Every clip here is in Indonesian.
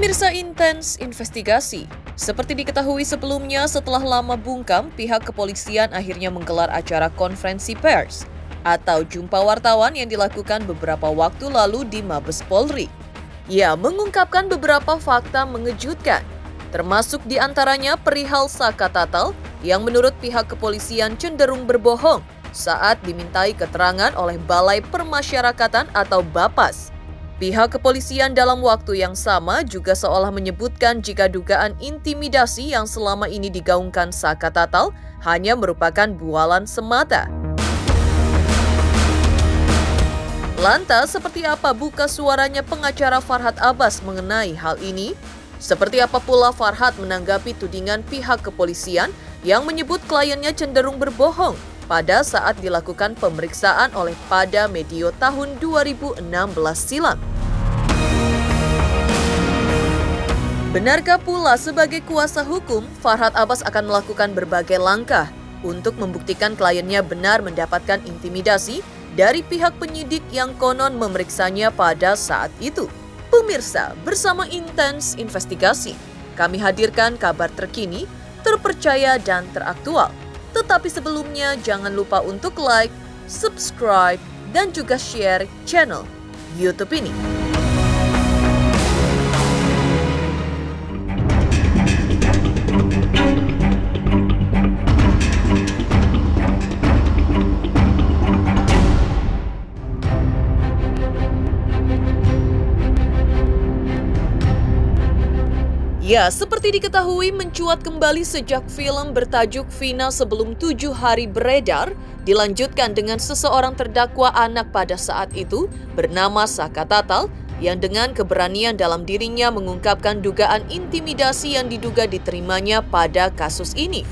Pemirsa Intens Investigasi. Seperti diketahui sebelumnya, setelah lama bungkam, pihak kepolisian akhirnya menggelar acara konferensi pers atau jumpa wartawan yang dilakukan beberapa waktu lalu di Mabes Polri. Ia mengungkapkan beberapa fakta mengejutkan, termasuk diantaranya perihal Saka Tatal yang menurut pihak kepolisian cenderung berbohong saat dimintai keterangan oleh Balai Permasyarakatan atau Bapas. Pihak kepolisian dalam waktu yang sama juga seolah menyebutkan jika dugaan intimidasi yang selama ini digaungkan Saka Tatal hanya merupakan bualan semata. Lantas, seperti apa buka suaranya pengacara Farhad Abbas mengenai hal ini? Seperti apa pula Farhad menanggapi tudingan pihak kepolisian yang menyebut kliennya cenderung berbohong pada saat dilakukan pemeriksaan oleh pada medio tahun 2016 silam. Benarkah pula sebagai kuasa hukum, Farhad Abbas akan melakukan berbagai langkah untuk membuktikan kliennya benar mendapatkan intimidasi dari pihak penyidik yang konon memeriksanya pada saat itu? Pemirsa, bersama Intens Investigasi, kami hadirkan kabar terkini, terpercaya dan teraktual. Tetapi sebelumnya jangan lupa untuk like, subscribe, dan juga share channel YouTube ini. Ya, seperti diketahui mencuat kembali sejak film bertajuk Vina Sebelum 7 Hari beredar, dilanjutkan dengan seseorang terdakwa anak pada saat itu bernama Saka Tatal yang dengan keberanian dalam dirinya mengungkapkan dugaan intimidasi yang diduga diterimanya pada kasus ini.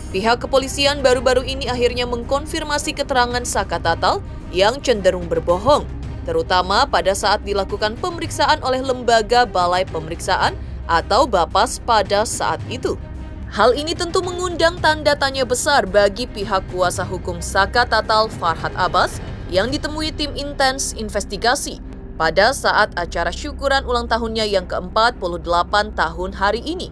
Pihak kepolisian baru-baru ini akhirnya mengkonfirmasi keterangan Saka Tatal yang cenderung berbohong, terutama pada saat dilakukan pemeriksaan oleh lembaga Balai Pemeriksaan atau Bapas pada saat itu. Hal ini tentu mengundang tanda tanya besar bagi pihak kuasa hukum Saka Tatal Farhad Abbas yang ditemui tim Intens Investigasi pada saat acara syukuran ulang tahunnya yang ke-48 tahun hari ini.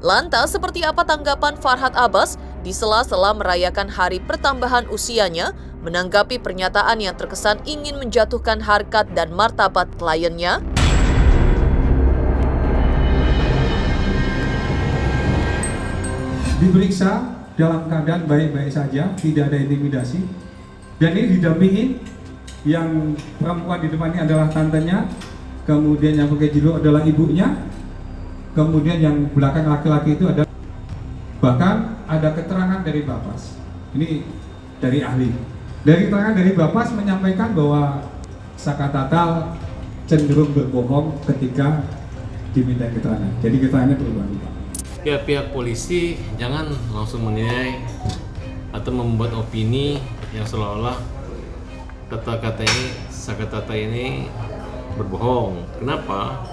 Lantas, seperti apa tanggapan Farhad Abbas di sela-sela merayakan hari pertambahan usianya menanggapi pernyataan yang terkesan ingin menjatuhkan harkat dan martabat kliennya? Diperiksa dalam keadaan baik-baik saja, tidak ada intimidasi, dan ini didampingi. Yang perempuan di depan ini adalah tantenya, kemudian yang pakai jilbab adalah ibunya, kemudian yang belakang laki-laki itu ada, bahkan ada keterangan dari Bapas. Ini dari ahli. Dari keterangan dari Bapas menyampaikan bahwa Saka Tatal cenderung berbohong ketika diminta keterangan. Jadi keterangannya berubah-ubah. Ya, pihak polisi jangan langsung menilai atau membuat opini yang seolah-olah kata-kata ini, Saka Tatal ini berbohong. Kenapa?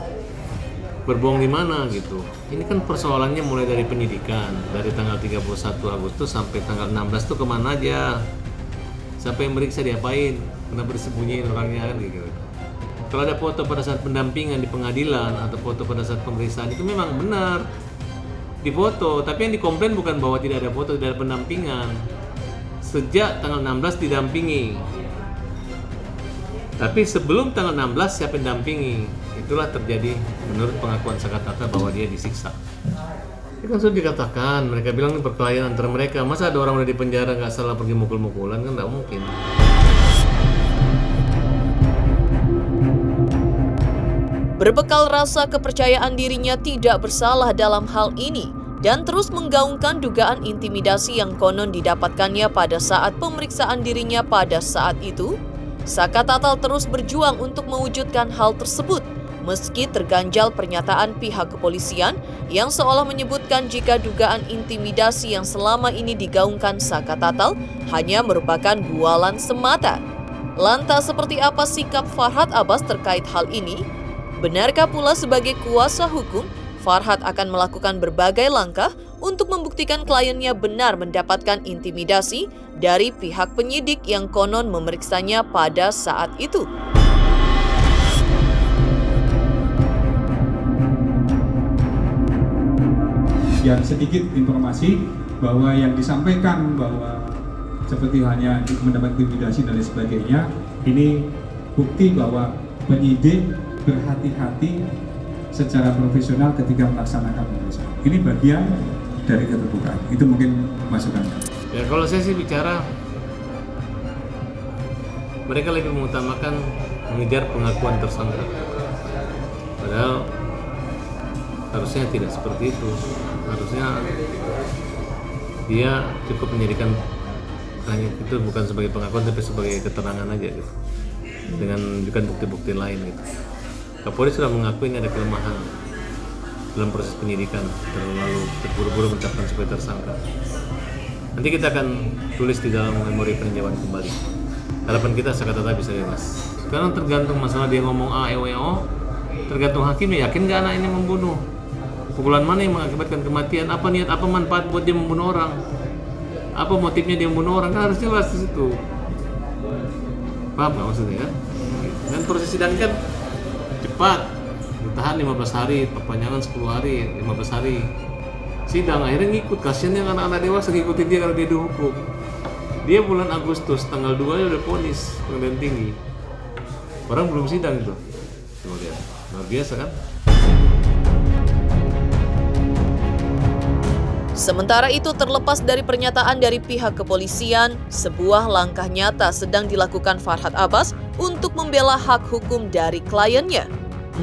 Berbohong di mana gitu? Ini kan persoalannya mulai dari penyidikan, dari tanggal 31 Agustus sampai tanggal 16 tuh kemana aja? Siapa yang meriksa, diapain? Kenapa disembunyiin orangnya kan gitu? Kalau ada foto pada saat pendampingan di pengadilan atau foto pada saat pemeriksaan itu memang benar difoto, tapi yang dikomplain bukan bahwa tidak ada foto, tidak ada pendampingan. Sejak tanggal 16 didampingi, tapi sebelum tanggal 16 siapa yang dampingi? Itulah terjadi menurut pengakuan Saka Tatal bahwa dia disiksa. Itu kan sudah dikatakan, mereka bilang ini perkelahian antara mereka. Masa ada orang udah di penjara nggak salah pergi mukul-mukulan, kan nggak mungkin. Berbekal rasa kepercayaan dirinya tidak bersalah dalam hal ini dan terus menggaungkan dugaan intimidasi yang konon didapatkannya pada saat pemeriksaan dirinya pada saat itu, Saka Tatal terus berjuang untuk mewujudkan hal tersebut meski terganjal pernyataan pihak kepolisian yang seolah menyebutkan jika dugaan intimidasi yang selama ini digaungkan Saka Tatal hanya merupakan bualan semata. Lantas, seperti apa sikap Farhad Abbas terkait hal ini? Benarkah pula sebagai kuasa hukum, Farhad akan melakukan berbagai langkah untuk membuktikan kliennya benar mendapatkan intimidasi dari pihak penyidik yang konon memeriksanya pada saat itu? Yang sedikit informasi bahwa yang disampaikan bahwa seperti hanya mendapat intimidasi dan lain sebagainya, ini bukti bahwa penyidik berhati-hati secara profesional ketika melaksanakan pemeriksaan. Ini bagian dari keterbukaan. Itu mungkin masukan. Ya kalau saya sih bicara, mereka lebih mengutamakan mengejar pengakuan tersangka. Padahal harusnya tidak seperti itu. Harusnya dia cukup menjadikan hanya itu bukan sebagai pengakuan tapi sebagai keterangan aja gitu. Dengan menunjukkan bukti-bukti lain gitu. Kapolri sudah mengakui ini ada kelemahan dalam proses penyidikan, terlalu terburu-buru menetapkan sebagai tersangka. Nanti kita akan tulis di dalam memori peninjauan kembali. Harapan kita Sakatata bisa bebas. Sekarang tergantung masalah dia ngomong A, E, O, tergantung hakimnya yakin nggak anak ini membunuh. Pukulan mana yang mengakibatkan kematian? Apa niat, apa manfaat buat dia membunuh orang? Apa motifnya dia membunuh orang? Kan harus jelas di situ. Paham nggak maksudnya ya? Dan proses sidang kan cepat, ditahan 15 hari, perpanjangan 10 hari, 15 hari. Sidang akhirnya ngikut, kasihan yang anak-anak dewasa ngikutin dia kalau dia dihukum. Dia bulan Agustus tanggal 2 udah vonis pengadilan tinggi. Orang belum sidang itu. Coba lihat, luar biasa kan? Sementara itu, terlepas dari pernyataan dari pihak kepolisian, sebuah langkah nyata sedang dilakukan Farhad Abbas untuk membela hak hukum dari kliennya.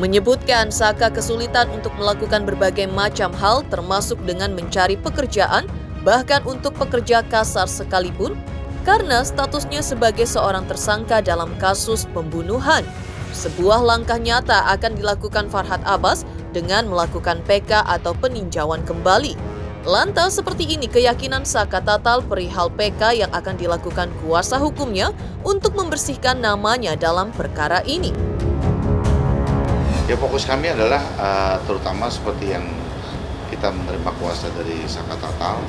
Menyebutkan Saka kesulitan untuk melakukan berbagai macam hal termasuk dengan mencari pekerjaan, bahkan untuk pekerja kasar sekalipun, karena statusnya sebagai seorang tersangka dalam kasus pembunuhan. Sebuah langkah nyata akan dilakukan Farhad Abbas dengan melakukan PK atau peninjauan kembali. Lantas seperti ini keyakinan Saka Tatal perihal PK yang akan dilakukan kuasa hukumnya untuk membersihkan namanya dalam perkara ini. Ya fokus kami adalah terutama seperti yang kita menerima kuasa dari Saka Tatal,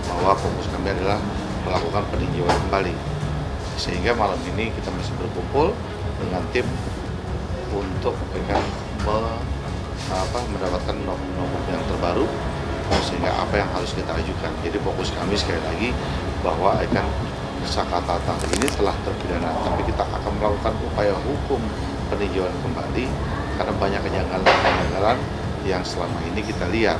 bahwa fokus kami adalah melakukan peninjauan kembali. Sehingga malam ini kita masih berkumpul dengan tim untuk mendapatkan nomor yang terbaru, sehingga apa yang harus kita ajukan. Jadi fokus kami sekali lagi bahwa Saka Tatal ini telah terpidana, tapi kita akan melakukan upaya hukum peninjauan kembali karena banyak kejanggalan yang selama ini kita lihat.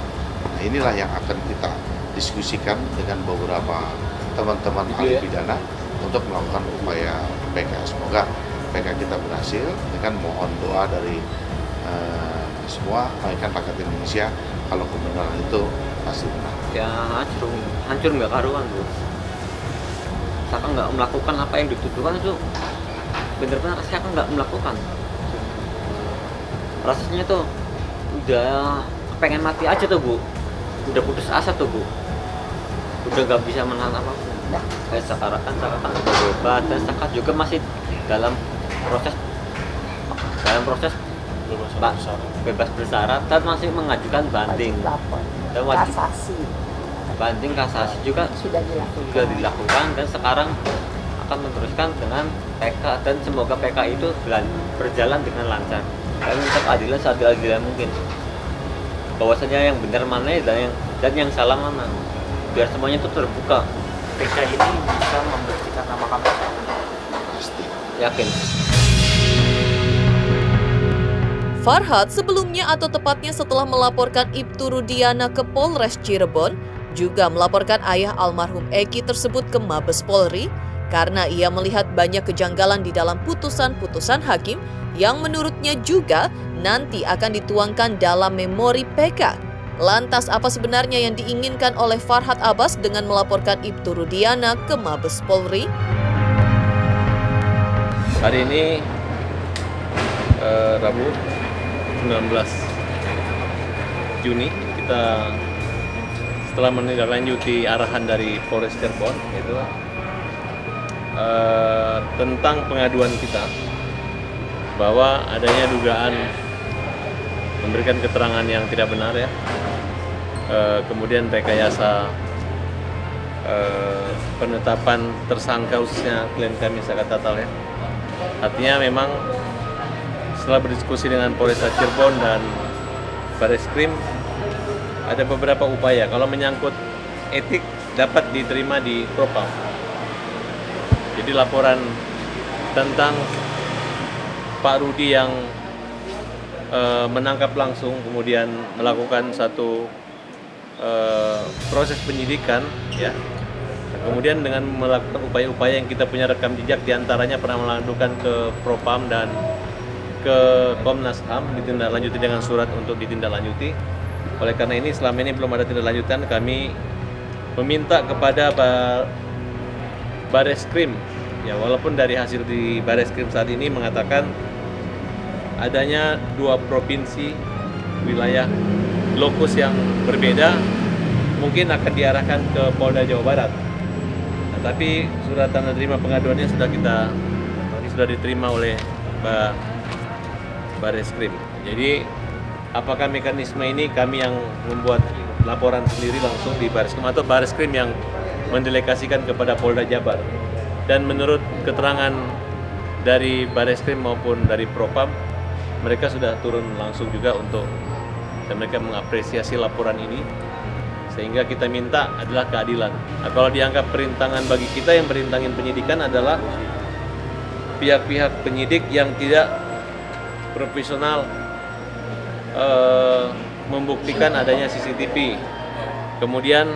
Nah, inilah yang akan kita diskusikan dengan beberapa teman-teman ahli pidana untuk melakukan upaya PK. Semoga PK kita berhasil, dengan mohon doa dari semua rakyat Indonesia kalau kebenaran itu pasti benar. Ya hancur nggak karuan tuh. Saka nggak melakukan apa yang dituduhkan itu, benar-benar Saka nggak melakukan. Rasanya tuh udah pengen mati aja tuh Bu, udah putus asa tuh Bu, udah nggak bisa menahan apa-apa. Sekarang kan Saka kan udah bebas, dan Saka juga masih dalam proses bebas bersyarat dan masih mengajukan banding dan banding kasasi juga sudah dilakukan, dan sekarang akan meneruskan dengan PK, dan semoga PK itu berjalan dengan lancar dan untuk keadilan seadil-adilnya mungkin, bahwasanya yang benar mana dan yang salah mana, biar semuanya itu terbuka. PK ini bisa membersihkan nama kami? Pasti. Yakin. Farhad sebelumnya atau tepatnya setelah melaporkan Ibtu Rudiana ke Polres Cirebon, juga melaporkan ayah almarhum Eki tersebut ke Mabes Polri karena ia melihat banyak kejanggalan di dalam putusan-putusan hakim yang menurutnya juga nanti akan dituangkan dalam memori PK. Lantas apa sebenarnya yang diinginkan oleh Farhad Abbas dengan melaporkan Ibtu Rudiana ke Mabes Polri? Hari ini Rabu 19 Juni kita setelah menindaklanjuti arahan dari Polres Cirebon yaitu tentang pengaduan kita bahwa adanya dugaan memberikan keterangan yang tidak benar ya, kemudian rekayasa penetapan tersangka khususnya klien kami Saka Tatal ya. Artinya memang setelah berdiskusi dengan Polres Cirebon dan Bareskrim, ada beberapa upaya. Kalau menyangkut etik dapat diterima di Propam. Jadi laporan tentang Pak Rudi yang menangkap langsung, kemudian melakukan satu proses penyidikan, ya. Kemudian dengan melakukan upaya-upaya yang kita punya rekam jejak, diantaranya pernah melakukan ke Propam dan ke Komnas HAM, ditindaklanjuti dengan surat untuk ditindaklanjuti. Oleh karena ini selama ini belum ada tindak lanjutan, kami meminta kepada Bareskrim, ya walaupun dari hasil di Bareskrim saat ini mengatakan adanya 2 provinsi wilayah lokus yang berbeda, mungkin akan diarahkan ke Polda Jawa Barat. Nah, tapi surat tanda terima pengaduannya sudah diterima oleh Bareskrim. Jadi apakah mekanisme ini kami yang membuat laporan sendiri langsung di Bareskrim atau Bareskrim yang mendelegasikan kepada Polda Jabar? Dan menurut keterangan dari Bareskrim maupun dari Propam, mereka sudah turun langsung juga dan mereka mengapresiasi laporan ini, sehingga kita minta adalah keadilan. Nah, kalau dianggap perintangan bagi kita, yang merintangin penyidikan adalah pihak-pihak penyidik yang tidak profesional membuktikan adanya CCTV, kemudian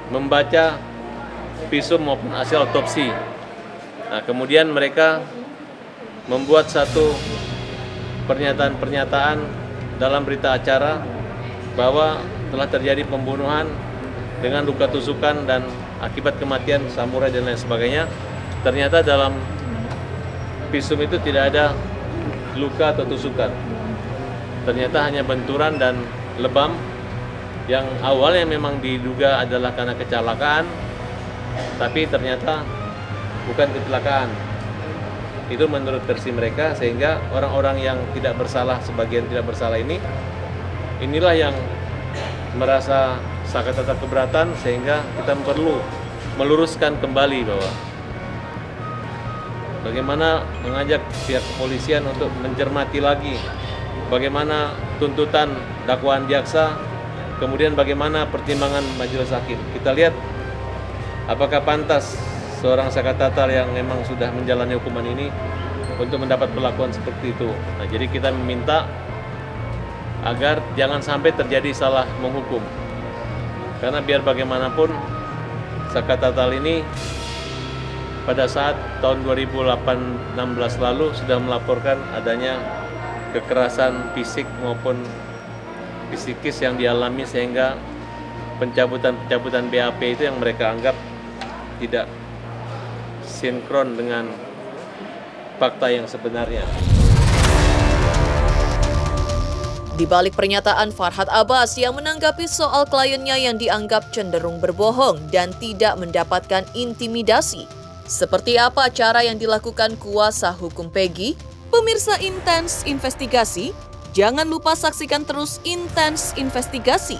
membaca visum maupun hasil otopsi. Nah, kemudian mereka membuat satu pernyataan-pernyataan dalam berita acara bahwa telah terjadi pembunuhan dengan luka tusukan dan akibat kematian samurai dan lain sebagainya. Ternyata dalam visum itu tidak ada luka atau tusukan. Ternyata hanya benturan dan lebam yang awalnya memang diduga adalah karena kecelakaan, tapi ternyata bukan kecelakaan. Itu menurut versi mereka, sehingga orang-orang yang tidak bersalah, sebagian tidak bersalah inilah yang merasa sakit atau keberatan, sehingga kita perlu meluruskan kembali bahwa bagaimana mengajak pihak kepolisian untuk mencermati lagi bagaimana tuntutan dakwaan jaksa, kemudian bagaimana pertimbangan majelis hakim. Kita lihat apakah pantas seorang Saka Tatal yang memang sudah menjalani hukuman ini untuk mendapat perlakuan seperti itu. Nah, jadi kita meminta agar jangan sampai terjadi salah menghukum. Karena biar bagaimanapun Saka Tatal ini pada saat tahun 2016 lalu sudah melaporkan adanya kekerasan fisik maupun psikis yang dialami, sehingga pencabutan BAP itu yang mereka anggap tidak sinkron dengan fakta yang sebenarnya. Di balik pernyataan Farhad Abbas yang menanggapi soal kliennya yang dianggap cenderung berbohong dan tidak mendapatkan intimidasi, seperti apa cara yang dilakukan kuasa hukum Peggy? Pemirsa Intens Investigasi, jangan lupa saksikan terus Intens Investigasi.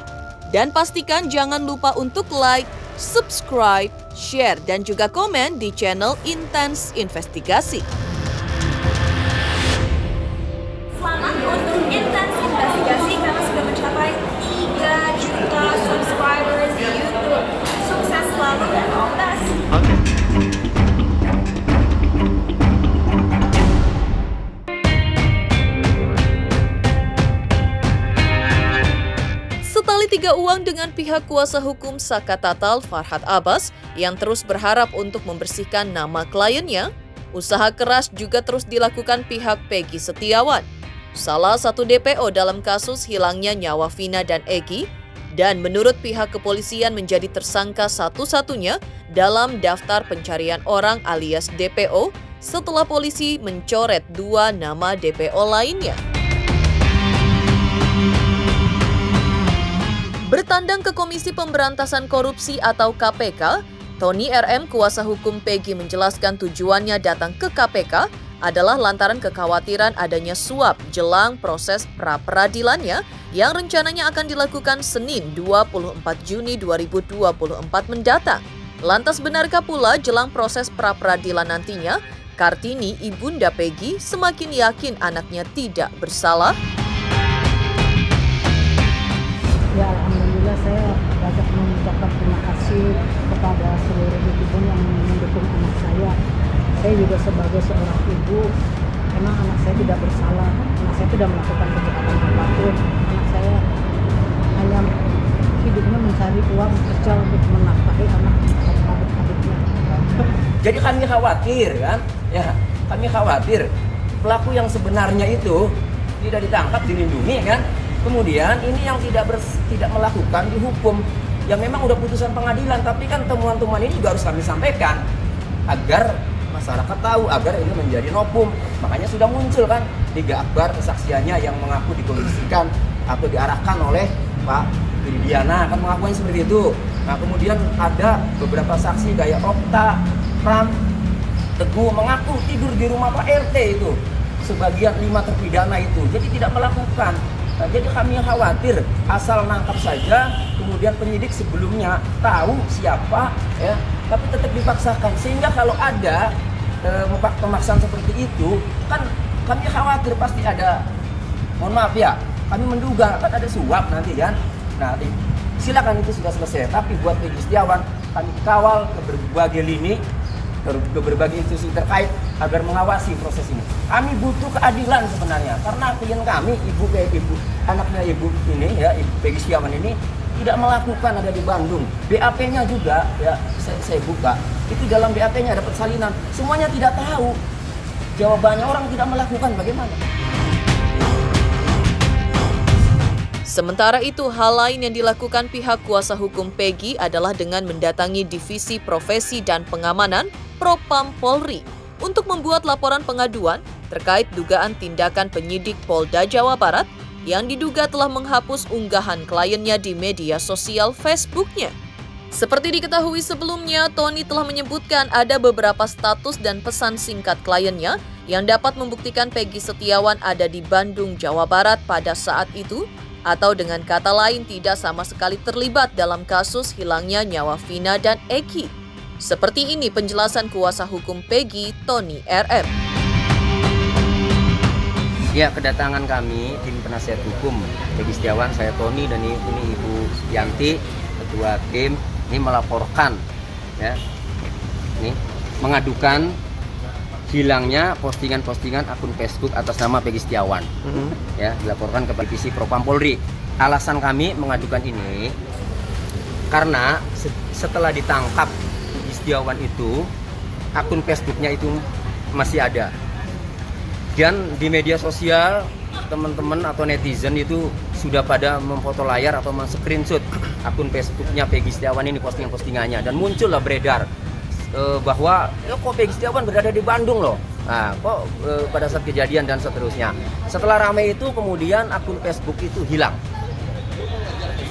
Dan pastikan jangan lupa untuk like, subscribe, share, dan juga komen di channel Intens Investigasi. Selamat untuk Intens Investigasi karena sudah mencapai 3 juta subscribers di YouTube. Sukses selalu dan all the best. Setali 3 uang dengan pihak kuasa hukum Saka Tatal Farhad Abbas yang terus berharap untuk membersihkan nama kliennya, usaha keras juga terus dilakukan pihak Peggy Setiawan, salah satu DPO dalam kasus hilangnya nyawa Vina dan Egy, dan menurut pihak kepolisian menjadi tersangka satu-satunya dalam daftar pencarian orang alias DPO setelah polisi mencoret 2 nama DPO lainnya. Bertandang ke Komisi Pemberantasan Korupsi atau KPK, Tony RM, kuasa hukum Peggy, menjelaskan tujuannya datang ke KPK adalah lantaran kekhawatiran adanya suap jelang proses pra-peradilannya yang rencananya akan dilakukan Senin 24 Juni 2024 mendatang. Lantas benarkah pula jelang proses pra-peradilan nantinya, Kartini, ibunda Peggy, semakin yakin anaknya tidak bersalah? Ya, kepada seluruh netizen yang mendukung anak saya. Saya juga sebagai seorang ibu, memang anak saya tidak bersalah. Anak saya tidak melakukan kejahatan apapun. Anak saya hanya hidupnya mencari uang kerja untuk menafkahi adik-adiknya. Jadi kami khawatir kan, ya kami khawatir pelaku yang sebenarnya itu tidak ditangkap, dilindungi kan. Kemudian ini yang tidak melakukan dihukum. Yang memang udah putusan pengadilan, tapi kan temuan-temuan ini juga harus kami sampaikan agar masyarakat tahu, agar ini menjadi novum. Makanya sudah muncul kan 3 akbar kesaksiannya yang mengaku dikondisikan atau diarahkan oleh Pak Widiana, kan mengakunya seperti itu. Nah kemudian ada beberapa saksi kayak Okta, Pram, Teguh mengaku tidur di rumah Pak RT itu. Sebagian 5 terpidana itu, jadi tidak melakukan. Nah, jadi kami khawatir asal nangkap saja, kemudian penyidik sebelumnya tahu siapa, ya, tapi tetap dipaksakan. Sehingga kalau ada pemaksaan seperti itu, kan kami khawatir pasti ada, mohon maaf ya, kami menduga kan ada suap nanti kan. Nah, silakan itu sudah selesai. Tapi buat Peggy Setiawan, kami kawal ke berbagai lini, ke berbagai institusi terkait agar mengawasi proses ini. Kami butuh keadilan sebenarnya, karena klien kami, anaknya ibu ini ya, Ibu Peggy Setiawan ini tidak melakukan, ada di Bandung. BAP-nya juga ya saya buka, itu dalam BAP-nya dapat salinan. Semuanya tidak tahu. Jawabannya orang tidak melakukan, bagaimana? Sementara itu, hal lain yang dilakukan pihak kuasa hukum Peggy adalah dengan mendatangi Divisi Profesi dan Pengamanan Propam Polri untuk membuat laporan pengaduan terkait dugaan tindakan penyidik Polda Jawa Barat yang diduga telah menghapus unggahan kliennya di media sosial Facebook-nya. Seperti diketahui sebelumnya, Tony telah menyebutkan ada beberapa status dan pesan singkat kliennya yang dapat membuktikan Peggy Setiawan ada di Bandung, Jawa Barat pada saat itu, atau dengan kata lain tidak sama sekali terlibat dalam kasus hilangnya nyawa Vina dan Eki. Seperti ini penjelasan kuasa hukum Peggy, Tony RM. Ya, kedatangan kami, tim penasihat hukum Peggy Setiawan, saya Tony dan ini Ibu Yanti, ketua tim, ini melaporkan, ya, ini mengadukan hilangnya postingan-postingan akun Facebook atas nama Peggy Setiawan, ya, dilaporkan ke Divisi Propam Polri. Alasan kami mengadukan ini karena setelah ditangkap Peggy Setiawan itu, akun Facebooknya itu masih ada, dan di media sosial teman-teman atau netizen itu sudah pada memfoto layar atau men-screenshot akun Facebooknya Peggy Setiawan ini, postingan-postingannya, dan muncullah beredar bahwa kok Peggy Setiawan berada di Bandung loh. Nah, kok pada saat kejadian dan seterusnya. Setelah ramai itu kemudian akun Facebook itu hilang.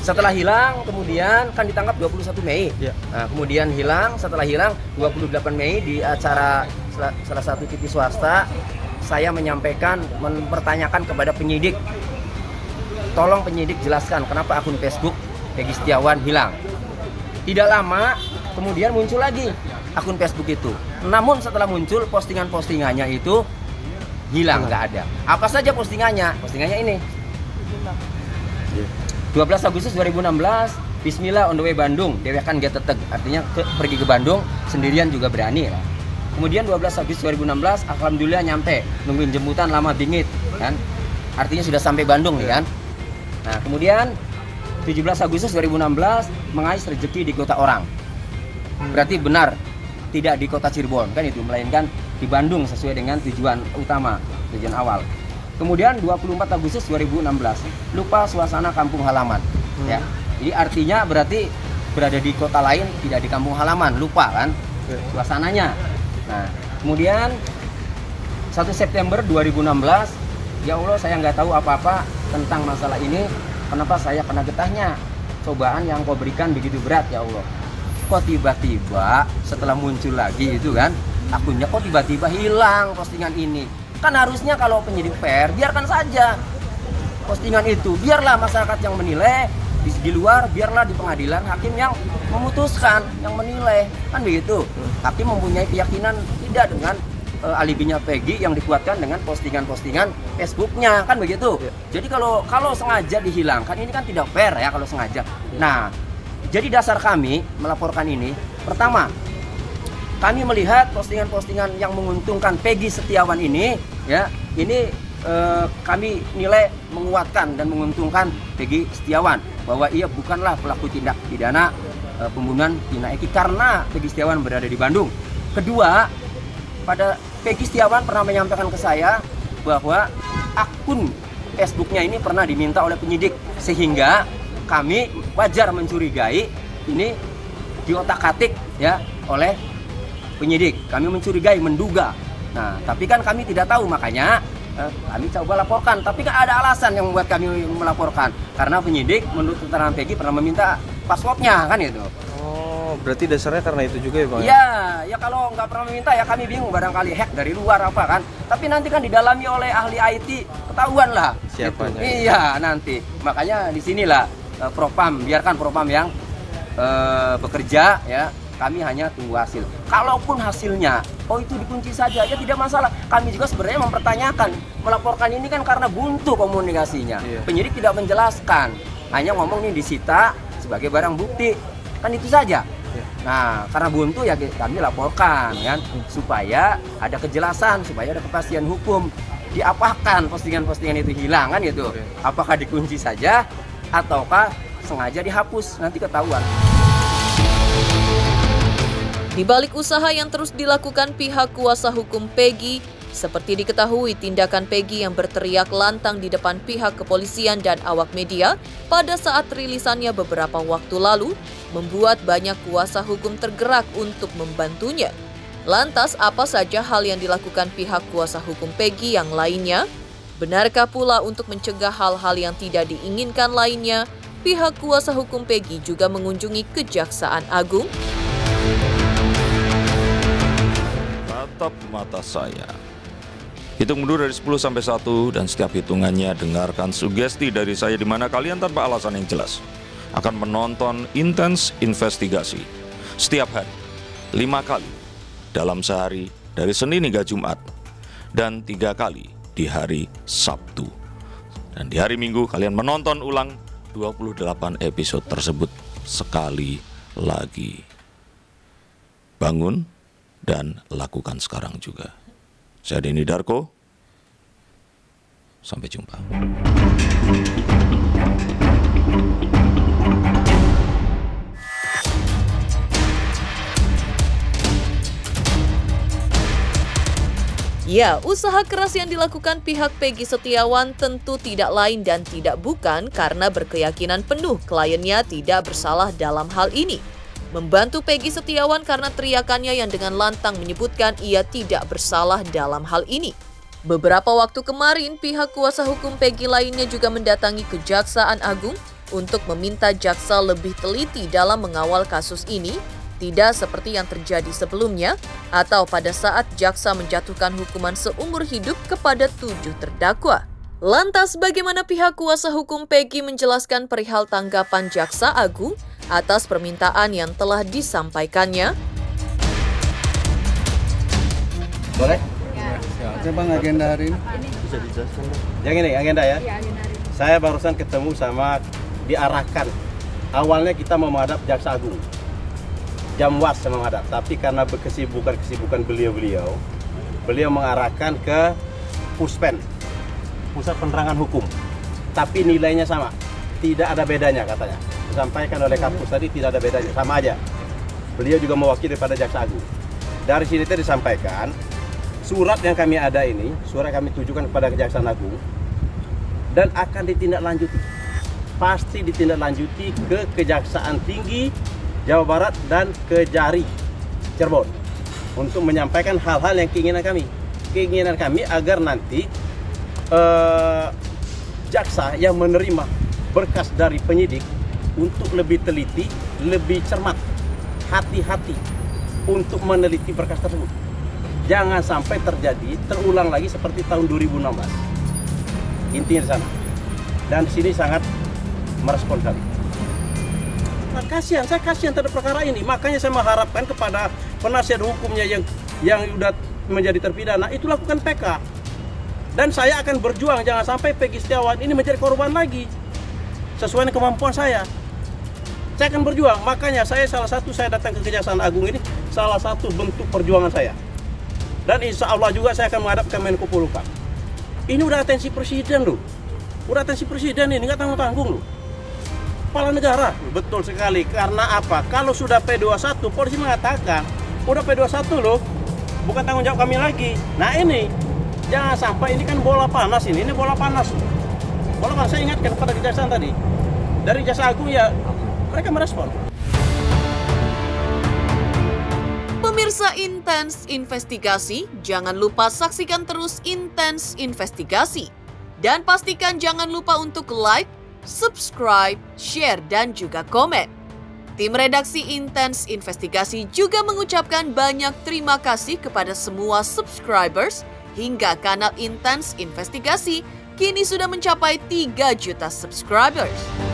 Setelah hilang kemudian kan ditangkap 21 Mei. Ya. Nah, kemudian hilang, setelah hilang 28 Mei di acara salah satu TV swasta, saya menyampaikan, mempertanyakan kepada penyidik, tolong penyidik jelaskan kenapa akun Facebook Peggy Setiawan hilang. Tidak lama kemudian muncul lagi akun Facebook itu. Namun setelah muncul, postingan-postingannya itu hilang, nggak ada. Apa saja postingannya? Postingannya ini. 12 Agustus 2016, Bismillah on the way Bandung, dewekan get teteg. Artinya pergi ke Bandung sendirian juga berani lah. Kemudian 12 Agustus 2016, alhamdulillah nyampe, nungguin jemputan lama bingit kan. Artinya sudah sampai Bandung nih kan. Nah, kemudian 17 Agustus 2016 mengais rezeki di kota orang. Berarti benar tidak di kota Cirebon kan itu, melainkan di Bandung sesuai dengan tujuan utama, tujuan awal. Kemudian 24 Agustus 2016 lupa suasana kampung halaman, ya. Jadi artinya berarti berada di kota lain, tidak di kampung halaman, lupa kan suasananya. Nah, kemudian 1 September 2016, ya Allah saya nggak tahu apa-apa tentang masalah ini, kenapa saya kena getahnya, cobaan yang kau berikan begitu berat ya Allah. Kok tiba-tiba setelah muncul lagi itu kan akunnya, kok tiba-tiba hilang postingan ini. Kan harusnya kalau penyidik fair, biarkan saja postingan itu, biarlah masyarakat yang menilai, di luar biarlah di pengadilan hakim yang memutuskan, yang menilai, kan begitu. Tapi mempunyai keyakinan tidak dengan alibinya Peggy yang dikuatkan dengan postingan-postingan Facebooknya, kan begitu. Jadi kalau sengaja dihilangkan, ini kan tidak fair ya kalau sengaja. Nah, Jadi dasar kami melaporkan ini, pertama, kami melihat postingan-postingan yang menguntungkan Peggy Setiawan ini, ya, ini kami nilai menguatkan dan menguntungkan Peggy Setiawan bahwa ia bukanlah pelaku tindak pidana pembunuhan Tina Eki karena Peggy Setiawan berada di Bandung. Kedua, pada Peggy Setiawan pernah menyampaikan ke saya bahwa akun Facebooknya ini pernah diminta oleh penyidik, sehingga kami wajar mencurigai ini diotak-atik ya oleh penyidik. Kami mencurigai, menduga. Nah, tapi kan kami tidak tahu, makanya kami coba laporkan. Tapi kan ada alasan yang membuat kami melaporkan, karena penyidik menurut keterangan Peggy pernah meminta passwordnya kan itu. Oh, berarti dasarnya karena itu juga ya Bang? Iya, ya kalau nggak pernah meminta ya kami bingung, barangkali hack dari luar apa kan. Tapi nanti kan didalami oleh ahli IT, ketahuan lah. Siapanya? Gitu. Iya, nanti. Makanya di sinilah Propam, biarkan Propam yang bekerja ya. Kami hanya tunggu hasil. Kalaupun hasilnya, oh itu dikunci saja, ya tidak masalah. Kami juga sebenarnya mempertanyakan, melaporkan ini kan karena buntu komunikasinya. Iya. Penyidik tidak menjelaskan, hanya ngomong nih disita sebagai barang bukti, kan itu saja. Iya. Nah, karena buntu ya kami laporkan, kan, supaya ada kejelasan, supaya ada kepastian hukum. Diapakan postingan-postingan itu hilang kan gitu? Iya. Apakah dikunci saja, ataukah sengaja dihapus? Nanti ketahuan. Di balik usaha yang terus dilakukan pihak kuasa hukum Peggy, seperti diketahui tindakan Peggy yang berteriak lantang di depan pihak kepolisian dan awak media pada saat rilisannya beberapa waktu lalu, membuat banyak kuasa hukum tergerak untuk membantunya. Lantas, apa saja hal yang dilakukan pihak kuasa hukum Peggy yang lainnya? Benarkah pula untuk mencegah hal-hal yang tidak diinginkan lainnya, pihak kuasa hukum Peggy juga mengunjungi Kejaksaan Agung? Tatap mata saya. Hitung mundur dari 10 sampai 1 dan setiap hitungannya dengarkan sugesti dari saya di mana kalian tanpa alasan yang jelas akan menonton Intens Investigasi setiap hari 5 kali dalam sehari dari Senin hingga Jumat dan 3 kali di hari Sabtu. Dan di hari Minggu kalian menonton ulang 28 episode tersebut sekali lagi. Bangun dan lakukan sekarang juga. Saya Denny Darko. Sampai jumpa. Ya, usaha keras yang dilakukan pihak Peggy Setiawan tentu tidak lain dan tidak bukan karena berkeyakinan penuh kliennya tidak bersalah dalam hal ini. Membantu Peggy Setiawan karena teriakannya yang dengan lantang menyebutkan ia tidak bersalah dalam hal ini. Beberapa waktu kemarin, pihak kuasa hukum Peggy lainnya juga mendatangi Kejaksaan Agung untuk meminta jaksa lebih teliti dalam mengawal kasus ini, tidak seperti yang terjadi sebelumnya, atau pada saat jaksa menjatuhkan hukuman seumur hidup kepada 7 terdakwa. Lantas, bagaimana pihak kuasa hukum Peggy menjelaskan perihal tanggapan Jaksa Agung atas permintaan yang telah disampaikannya? Boleh? Ya. Coba agenda hari ini. Bisa dijelaskan? Yang ini agenda ya? Ya, agenda hari ini. Saya barusan ketemu sama diarahkan. Awalnya kita mau menghadap Jaksa Agung. Jam was saya menghadap, tapi karena kesibukan beliau mengarahkan ke Puspen, Pusat Penerangan Hukum. Tapi nilainya sama, tidak ada bedanya katanya. Disampaikan oleh Kapus tadi tidak ada bedanya, sama aja. Beliau juga mewakili pada Jaksa Agung. Dari sini tadi disampaikan, surat yang kami ada ini, surat kami tujukan kepada Kejaksaan Agung, dan akan ditindaklanjuti. Pasti ditindaklanjuti ke Kejaksaan Tinggi Jawa Barat dan ke Jari Cirebon untuk menyampaikan hal-hal yang keinginan kami. Keinginan kami agar nanti jaksa yang menerima berkas dari penyidik untuk lebih teliti, lebih cermat, hati-hati untuk meneliti berkas tersebut. Jangan sampai terulang lagi seperti tahun 2016. Intinya di sana. Dan di sini sangat merespon kami. Nah, saya kasihan terhadap perkara ini. Makanya saya mengharapkan kepada penasihat hukumnya yang sudah menjadi terpidana itu lakukan PK. Dan saya akan berjuang jangan sampai Peggy Setiawan ini menjadi korban lagi. Sesuai dengan kemampuan saya. Saya akan berjuang, makanya saya datang ke Kejaksaan Agung ini salah satu bentuk perjuangan saya. Dan insya Allah juga saya akan menghadap ke Menko Polhukam. Ini udah atensi presiden loh. Udah atensi presiden ini, nggak tanggung-tanggung loh. Kepala negara, betul sekali. Karena apa? Kalau sudah P21, polisi mengatakan, udah P21 loh, bukan tanggung jawab kami lagi. Nah ini, jangan sampai ini kan bola panas ini bola panas. Bola panas, saya ingatkan kepada Kejaksaan tadi. Dari Jaksa Agung ya, mereka merespon. Pemirsa Intens Investigasi, jangan lupa saksikan terus Intens Investigasi. Dan pastikan jangan lupa untuk like, subscribe, share, dan juga komen. Tim redaksi Intens Investigasi juga mengucapkan banyak terima kasih kepada semua subscribers hingga kanal Intens Investigasi kini sudah mencapai 3 juta subscribers.